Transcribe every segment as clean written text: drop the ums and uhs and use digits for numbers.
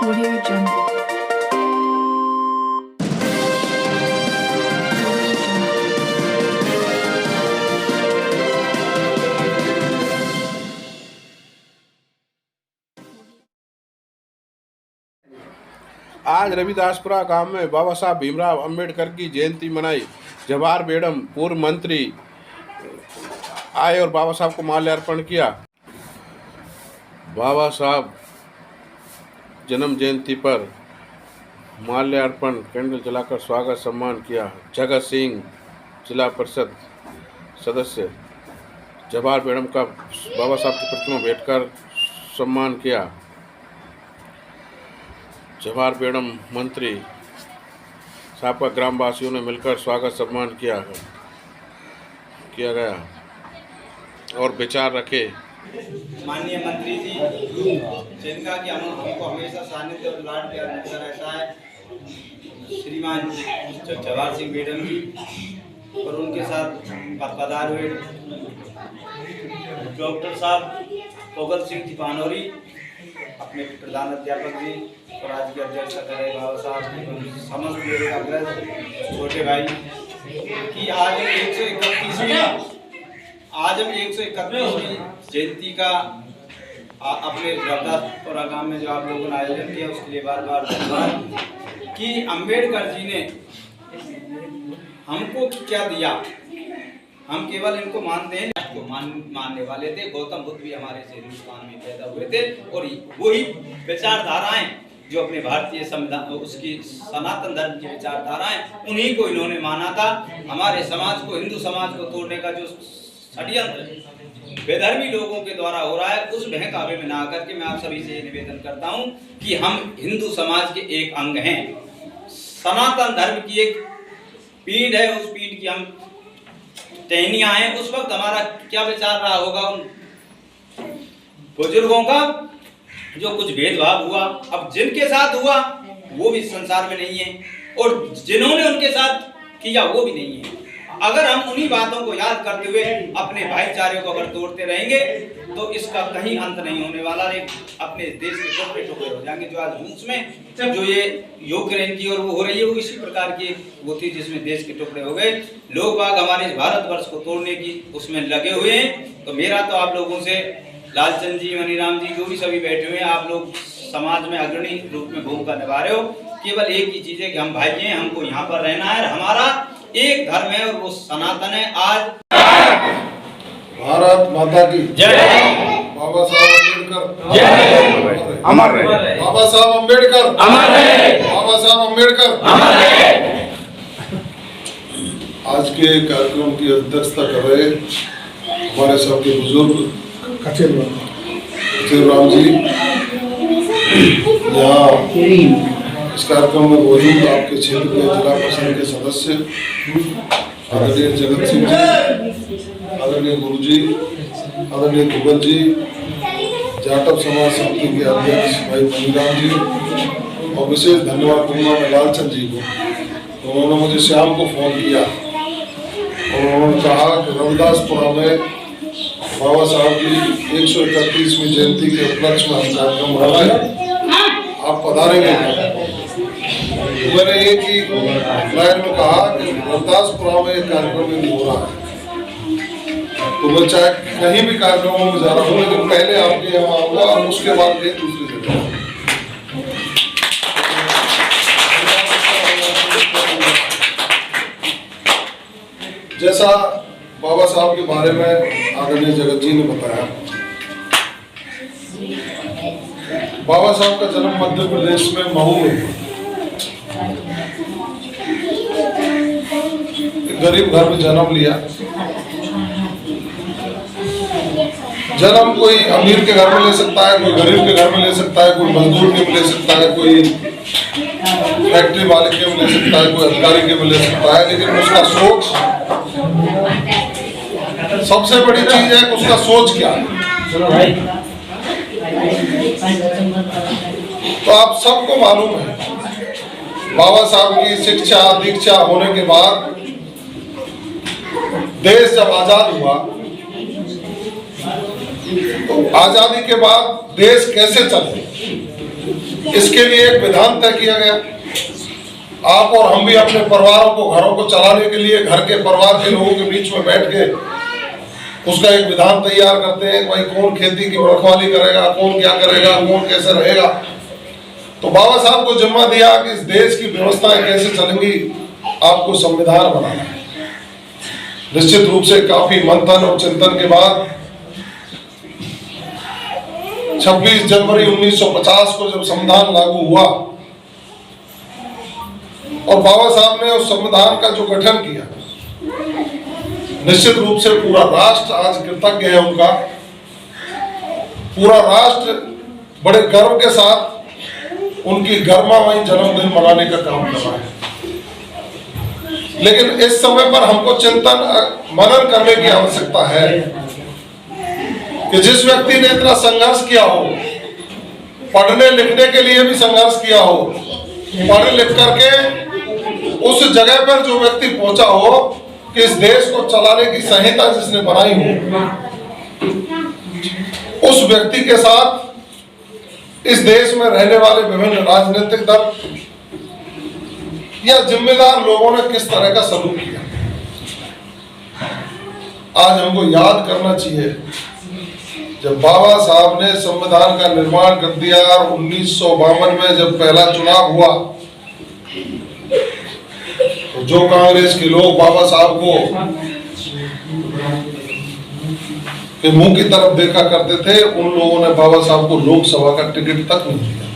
Audio Jungle. आज रविदासपुरा गांव में बाबा साहब भीमराव अंबेडकर की जयंती मनाई। जवाहर मैडम पूर्व मंत्री आए और बाबा साहब को माल्यार्पण किया। बाबा साहब जन्म जयंती पर माल्यार्पण कैंडल जलाकर स्वागत सम्मान किया। जगत सिंह जिला परिषद सदस्य जवाहर मैडम का बाबा साहब की प्रतिमा भेंटकर सम्मान किया। जवाहर मैडम मंत्री साहब का ग्रामवासियों ने मिलकर स्वागत सम्मान किया गया और विचार रखे। माननीय मंत्री जी जिनका कि हमको हमेशा सानिध्य और लाड प्यार मिलता रहता है, श्रीमान जवाहर सिंह मैडम जी और उनके साथ पदार हुए डॉक्टर साहब तोगल सिंह जी पानौरी, अपने प्रधान अध्यापक जी और आज के अध्यक्ष बाबा साहब, समस्त मेरे अग्रज छोटे भाई कि आज हम 131वीं जयंती का अपने रविदासपुरा गांव में जो आप लोगों ने आयोजन किया उसके लिए बार बार धन्यवाद कि अंबेडकर जी ने हमको क्या दिया। हम केवल इनको मानते हैं, को मानने वाले थे। गौतम बुद्ध भी हमारे से हिंदुस्तान में पैदा हुए थे और वही विचारधाराएं जो अपने भारतीय संविधान उसकी सनातन धर्म की विचारधाराएं उन्हीं को इन्होंने माना था। हमारे समाज को, हिंदू समाज को तोड़ने का जो षड्यंत्र बेधर्मी लोगों के द्वारा हो रहा है, उस बहकावे में ना आकर के मैं आप सभी से निवेदन करता हूं कि हम हिंदू समाज के एक अंग हैं। सनातन धर्म की एक पीढ़ है, उस पीढ़ की हम टहनियां हैं। उस वक्त हमारा क्या विचार रहा होगा उन बुजुर्गों का जो कुछ भेदभाव हुआ, अब जिनके साथ हुआ वो भी संसार में नहीं है और जिन्होंने उनके साथ किया वो भी नहीं है। अगर हम उन्हीं बातों को याद करते हुए अपने भाईचारे को अगर तोड़ते रहेंगे तो इसका कहीं अंत नहीं होने वाला। अपने देश के टुकड़े टुकड़े हो जाएंगे। जो आज रूस में जो ये यूक्रेन की और वो हो रही है, वो इसी प्रकार की वो थी जिसमें देश के टुकड़े हो गए। लोग बाग हमारे भारतवर्ष को तोड़ने की उसमें लगे हुए हैं। तो मेरा तो आप लोगों से, लालचंद जी, मनीराम जी, जो भी सभी बैठे हुए हैं, आप लोग समाज में अग्रणी रूप में भूमिका निभा रहे हो। केवल एक ही चीज है कि हम भाई हैं, हमको यहाँ पर रहना है, हमारा एक धर्म है और वो सनातन है। आज भारत माता की जय, बाबा साहब अम्बेडकर जय, अमर रहे, बाबा साहब अम्बेडकर अमर रहे, बाबा साहब अम्बेडकर अमर रहे। आज के कार्यक्रम की अध्यक्षता कर रहे हमारे सबके बुजुर्ग राम जी, यहाँ इस कार्यक्रम में मौजूद आपके क्षेत्र के जिला परिषद के सदस्य आदरणीय जगत सिंह जी, आदरणीय गुरु जी, आदरणीय तुगल जी, जाटव समाज समिति के अध्यक्ष भाई मनीराम जी, और विशेष धन्यवाद दूंगा मैं लालचंद जी को। उन्होंने मुझे शाम को फोन किया और उन्होंने कहा कि रविदासपुरा में बाबा साहब की 131वीं जयंती के उपलक्ष्य में हम कार्यक्रम हो रहा है, आप पधारेंगे। मैंने एक ही लाइन में कहा कि रविदासपुरा में एक कार्यक्रम नहीं हो रहा है, तो मैं चाहे कहीं भी कार्यक्रमों में जा रहा हूँ, लेकिन पहले आपके यहाँ आऊंगा और उसके बाद कहीं दूसरी जगह। जैसा बाबा साहब के बारे में आदरणीय जगत जी ने बताया, बाबा साहब का जन्म मध्य प्रदेश में महू में गरीब घर में जन्म लिया। जन्म कोई अमीर के घर में ले सकता है, कोई गरीब के घर में ले सकता है, कोई मजदूर के में ले सकता है, कोई फैक्ट्री मालिक के में ले सकता है, कोई अधिकारी के में ले सकता है, लेकिन उसका सोच, सबसे बड़ी चीज है कि उसका सोच क्या है। तो आप सबको मालूम है बाबा साहब की शिक्षा दीक्षा होने के बाद देश जब आजाद हुआ तो आजादी के बाद देश कैसे चले, इसके लिए एक विधान तय किया गया। आप और हम भी अपने परिवारों को, घरों को चलाने के लिए घर के परिवार के लोगों के बीच में बैठ के उसका एक विधान तैयार करते हैं। भाई कौन खेती की रखवाली करेगा, कौन क्या करेगा, कौन कैसे रहेगा। तो बाबा साहब को जिम्मा दिया कि इस देश की व्यवस्थाएं कैसे चलेंगी, आपको संविधान बनाना है। निश्चित रूप से काफी मंथन और चिंतन के बाद 26 जनवरी 1950 को जब संविधान लागू हुआ और बाबा साहब ने उस संविधान का जो गठन किया, निश्चित रूप से पूरा राष्ट्र आज कृतज्ञ है उनका। पूरा राष्ट्र बड़े गर्व के साथ उनकी गर्मामयी जन्मदिन मनाने का काम कर रहा है। लेकिन इस समय पर हमको चिंतन मनन करने की आवश्यकता है कि जिस व्यक्ति ने इतना संघर्ष किया हो, पढ़ने लिखने के लिए भी संघर्ष किया हो, पढ़ लिख करके उस जगह पर जो व्यक्ति पहुंचा हो कि इस देश को चलाने की संहिता जिसने बनाई हो, उस व्यक्ति के साथ इस देश में रहने वाले विभिन्न राजनीतिक दल या जिम्मेदार लोगों ने किस तरह का सलूक किया, आज हमको याद करना चाहिए। जब बाबा साहब ने संविधान का निर्माण कर दिया और 1952 में जब पहला चुनाव हुआ, तो जो कांग्रेस के लोग बाबा साहब को के मुंह की तरफ देखा करते थे, उन लोगों ने बाबा साहब को लोकसभा का टिकट तक नहीं दिया।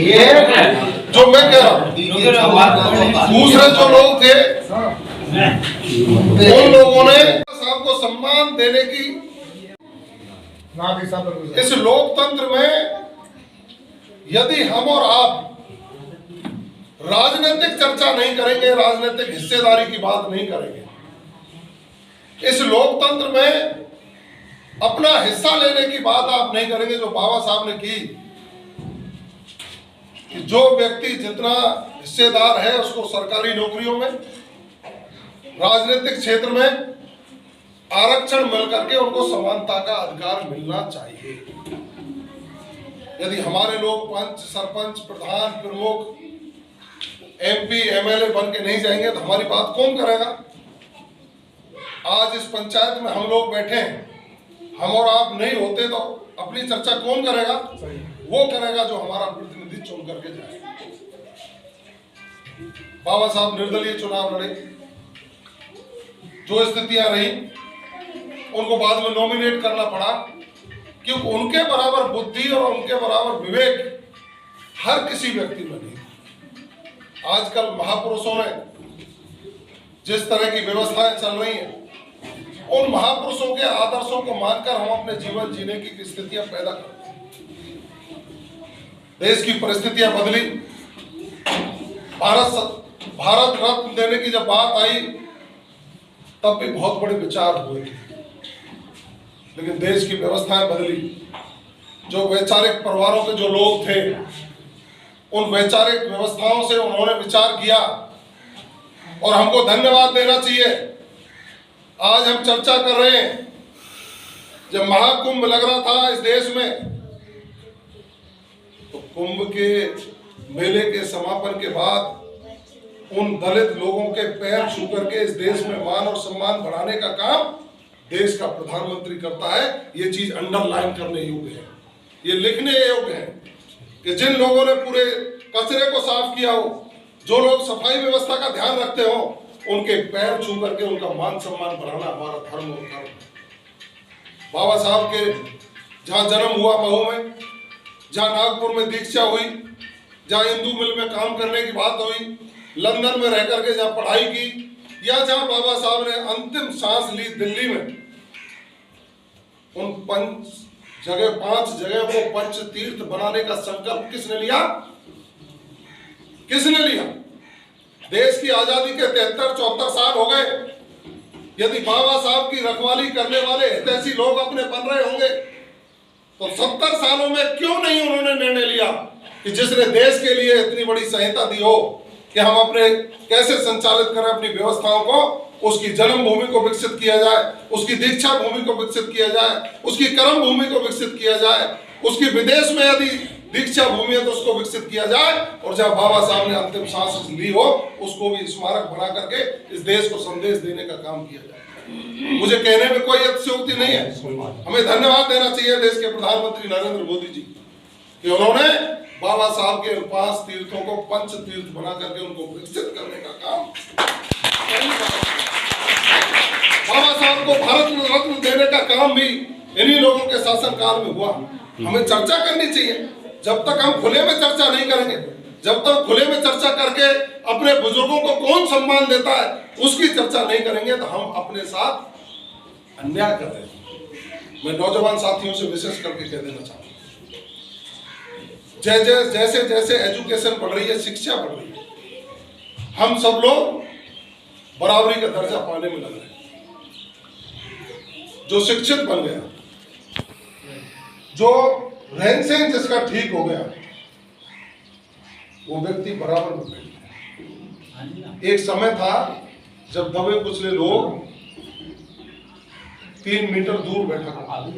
ये जो मैं कह रहा हूं, दूसरे जो लोग थे उन लोगों ने साहब को सम्मान देने की, इस लोकतंत्र में यदि हम और आप राजनीतिक चर्चा नहीं करेंगे, राजनीतिक हिस्सेदारी की बात नहीं करेंगे, इस लोकतंत्र में अपना हिस्सा लेने की बात आप नहीं करेंगे, जो बाबा साहब ने की कि जो व्यक्ति जितना हिस्सेदार है उसको सरकारी नौकरियों में, राजनीतिक क्षेत्र में आरक्षण मिल करके उनको समानता का अधिकार मिलना चाहिए। यदि हमारे लोग पंच, सरपंच, प्रधान, प्रमुख, MP, MLA बन के नहीं जाएंगे तो हमारी बात कौन करेगा? आज इस पंचायत में हम लोग बैठे हैं, हम और आप नहीं होते तो अपनी चर्चा कौन करेगा? वो करेगा जो हमारा प्रतिनिधि चुन करके जाए। बाबा साहब निर्दलीय चुनाव लड़े, जो स्थितियां रही उनको बाद में नॉमिनेट करना पड़ा, क्योंकि उनके बराबर बुद्धि और उनके बराबर विवेक हर किसी व्यक्ति में नहीं। आजकल महापुरुषों ने जिस तरह की व्यवस्थाएं चल रही हैं, उन महापुरुषों के आदर्शों को मानकर हम अपने जीवन जीने की स्थितियां पैदा करते हैं। देश की परिस्थितियां बदली, भारत रत्न देने की जब बात आई तब भी बहुत बड़े विचार हुए थे, लेकिन देश की व्यवस्थाएं बदली। जो वैचारिक परिवारों के जो लोग थे, उन वैचारिक व्यवस्थाओं से उन्होंने विचार किया और हमको धन्यवाद देना चाहिए। आज हम चर्चा कर रहे हैं, जब महाकुंभ लग रहा था इस देश में, तो कुंभ के मेले के समापन के बाद उन दलित लोगों के पैर छू करके इस देश में मान और सम्मान बढ़ाने का काम देश का प्रधानमंत्री करता है। ये चीज अंडरलाइन करने योग्य है, ये लिखने योग्य है कि जिन लोगों ने पूरे कचरे को साफ किया हो, जो लोग सफाई व्यवस्था का ध्यान रखते हो, उनके पैर छू करके उनका मान सम्मान बढ़ाना हमारा धर्म और कर्म है। बाबा साहब के जहाँ जन्म हुआ महू में, जहाँ नागपुर में दीक्षा हुई, जहाँ इंदू मिल में काम करने की बात हुई, लंदन में रह करके जहाँ पढ़ाई की, या जहाँ बाबा साहब ने अंतिम सांस ली दिल्ली में, उन 5 जगह को पंच तीर्थ बनाने का संकल्प किसने लिया? किसने लिया? देश की आजादी के 73-74 साल हो गए। यदि बाबा साहब की रखवाली करने वाले हितैषी लोग अपने बन रहे होंगे, तो 70 सालों में क्यों नहीं उन्होंने निर्णय लिया कि जिसने देश के लिए इतनी बड़ी संहिता दी हो कि हम अपने कैसे संचालित करें अपनी व्यवस्थाओं को, उसकी जन्मभूमि को विकसित किया जाए, उसकी दीक्षा भूमि को विकसित किया जाए, उसकी कर्म भूमि को विकसित किया जाए, उसकी विदेश में यदि दीक्षा भूमि है तो उसको विकसित किया जाए, और जब बाबा साहब ने अंतिम सांस ली हो उसको भी स्मारक बना करके इस देश को संदेश देने का काम किया जाए। मुझे कहने में कोई अतिशयोक्ति नहीं है। हमें धन्यवाद देना चाहिए देश के प्रधानमंत्री नरेंद्र मोदी जी कि उन्होंने बाबा साहब के 5 तीर्थों को पंच तीर्थ बना करके उनको विकसित करने का काम, बाबा साहब को भारत रत्न देने का काम भी इन्हीं लोगों के शासनकाल में हुआ। हमें चर्चा करनी चाहिए। जब तक हम खुले में चर्चा नहीं करेंगे, जब तक खुले में चर्चा करके अपने बुजुर्गों को कौन सम्मान देता है उसकी चर्चा नहीं करेंगे, तो हम अपने साथ अन्याय कर रहे हैं। मैं नौजवान साथियों से विशेष करके कह देना चाहूंगा, जैसे जैसे एजुकेशन बढ़ रही है, शिक्षा बढ़ रही है, हम सब लोग बराबरी का दर्जा पाने में लग रहे हैं। जो शिक्षित बन गया, जो रहन सहन जिसका ठीक हो गया, वो व्यक्ति बराबर हो गया। एक समय था जब दबे कुचले लोग 3 मीटर दूर बैठा करते,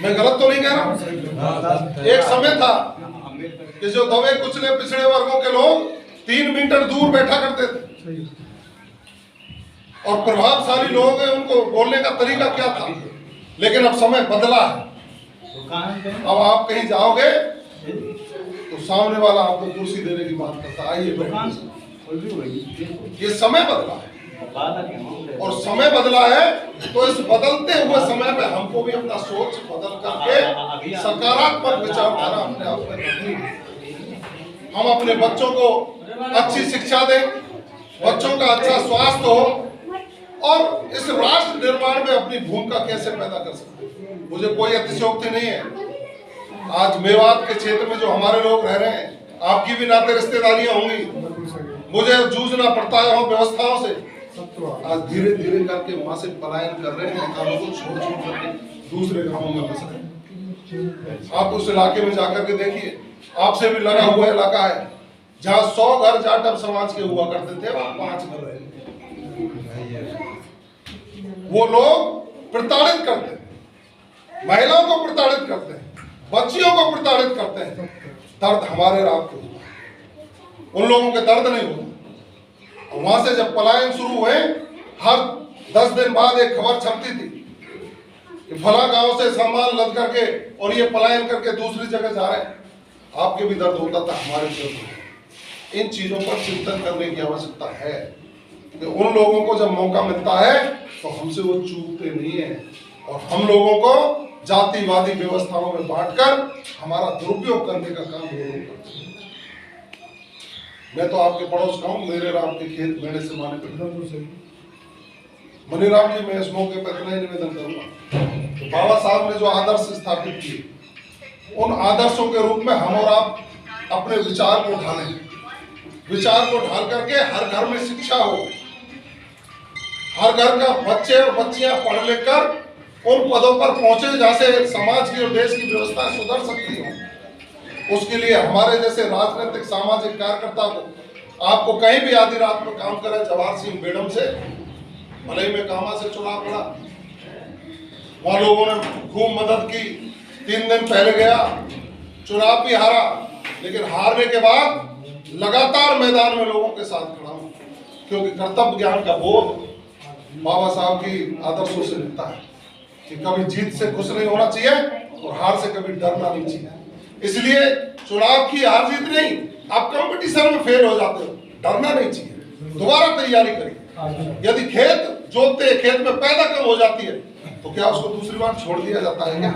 मैं गलत तो नहीं कह रहा। एक समय था कि जो दबे कुचले पिछड़े वर्गों के लोग 3 मीटर दूर बैठा करते थे, और प्रभावशाली लोग हैं, उनको बोलने का तरीका क्या था। लेकिन अब समय बदला है। अब आप कहीं जाओगे तो सामने वाला आपको कुर्सी देने की बात करता है, आइए ये समय बदला है। और समय बदला है तो इस बदलते हुए समय में हमको भी अपना सोच बदल करके सकारात्मक विचारधारा अपने आप में रखनी है। हम अपने बच्चों को अच्छी शिक्षा दें, बच्चों का अच्छा स्वास्थ्य हो, और इस राष्ट्र निर्माण में अपनी भूमिका कैसे पैदा कर सकते हैं। मुझे कोई अतिशयोक्ति नहीं है। आज मेवात के क्षेत्र में जो हमारे लोग रह रहे हैं, आपकी भी नाते रिश्तेदारियां होंगी, मुझे जूझना पड़ता है वहाँ व्यवस्थाओं से। आज धीरे धीरे करके वहां से पलायन कर रहे हैं, गांवों को छोड़ करके दूसरे गांवों में बस रहे। आप उस इलाके में जाकर के देखिए, आपसे भी लगा हुआ इलाका है, जहाँ 100 घर जाटव समाज के हुआ करते थे, वहाँ 5 घर रहे। वो लोग प्रताड़ित करते हैं, महिलाओं को प्रताड़ित करते हैं, बच्चियों को प्रताड़ित करते हैं। दर्द हमारे रात को होता है, उन लोगों के दर्द नहीं होता। वहां से जब पलायन शुरू हुए, हर 10 दिन बाद एक खबर छपती थी कि फला गांव से सामान लद करके और ये पलायन करके दूसरी जगह जा रहे हैं। आपके भी दर्द होता था, हमारे भी दर्द होता। इन चीजों पर चिंतन करने की आवश्यकता है कि उन लोगों को जब मौका मिलता है तो हमसे वो चूकते नहीं है, और हम लोगों को जातिवादी व्यवस्थाओं में बांटकर हमारा दुरुपयोग करने का काम वो लोग करते हैं। मैं तो आपके पड़ोस का हूँ, मेरे राम के खेत मेरे से माने मनीराम जी, मैं इस मौके पर इतना ही निवेदन करूंगा तो बाबा साहब ने जो आदर्श स्थापित किए, उन आदर्शों के रूप में हम और आप अपने विचार को ढालें। विचार को ढाल करके हर घर में शिक्षा हो, हर घर का बच्चे और बच्चियां पढ़ लिख कर उन पदों पर पहुंचे जहां से समाज की और देश की व्यवस्था सुधर सकती हो। उसके लिए हमारे जैसे राजनीतिक सामाजिक कार्यकर्ता को, आपको कहीं भी आधी रात में काम करे, जवाहर सिंह बेगम से भले में कामा से चुनाव लड़ा, वहां लोगों ने खूब मदद की। 3 दिन पहले गया, चुनाव भी हारा, लेकिन हारने के बाद लगातार मैदान में लोगों के साथ खड़ा हूं, क्योंकि कर्तव्य ज्ञान का बोध बाबा साहब की आदर्शों से मिलता है कि कभी जीत से खुश नहीं होना चाहिए और हार से कभी डरना नहीं चाहिए। इसलिए चुनाव की हार जीत नहीं, आप कंपटीशन में फेल हो जाते हो, डरना नहीं चाहिए, दोबारा तैयारी करिए। यदि खेत जोतते खेत में पैदा कम हो जाती है तो क्या उसको दूसरी बार छोड़ दिया जाता है क्या?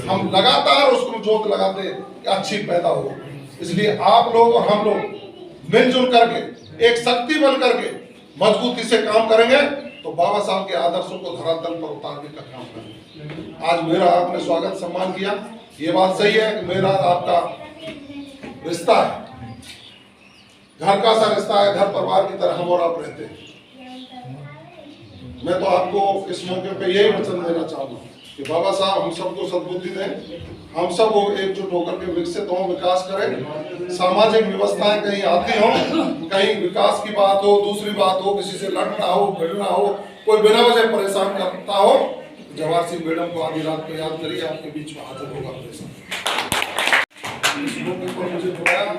हम लगातार उसको जोत लगाते हैं कि अच्छी पैदा हो। इसलिए आप लोग और हम लोग मिलजुल करके एक शक्ति बन करके मजबूती से काम करेंगे तो बाबा साहब के आदर्शों को धरातल पर उतारने का काम करेंगे। आज मेरा आपने स्वागत सम्मान किया, ये बात सही है कि मेरा आपका रिश्ता है, घर का सा रिश्ता है, घर परिवार की तरह हम और आप रहते हैं। मैं तो आपको इस मौके पे यही वचन देना चाहूंगा कि बाबा साहब हम सबको सद्बुद्धि दें, हम सब वो एकजुट होकर के विकसित हों, विकास करें। सामाजिक व्यवस्थाएं कहीं आती हों, कहीं विकास की बात हो, दूसरी बात हो, किसी से लड़ना हो, भिड़ना हो, कोई बिना वजह परेशान करता हो, जवाहर सिंह मैडम को आधी रात को याद करिए, आपके बीच में हाजिर होगा अपने साथ। मुझे बुलाया,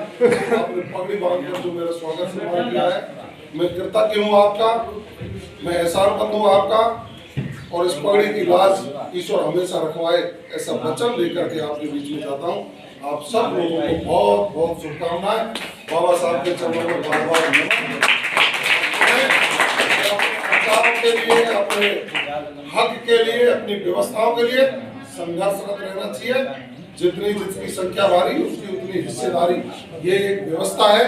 आपने पगड़ी बांधकर जो मेरा स्वागत सम्मान किया है, मैं कृतज्ञ हूँ आपका, मैं एहसानमंद हूँ आपका, और इस पगड़ी की लाज ईश्वर हमेशा रखवाए ऐसा वचन लेकर के आपके बीच में जाता हूँ। आप सब लोगों को बहुत बहुत शुभकामनाएं। बाबा साहब के चरणों में बार बार के लिए, अपने हक के लिए, अपनी व्यवस्थाओं के लिए संघर्षरत रहना चाहिए। जितनी जितनी संख्या भारी उसकी उतनी हिस्सेदारी, ये एक व्यवस्था है।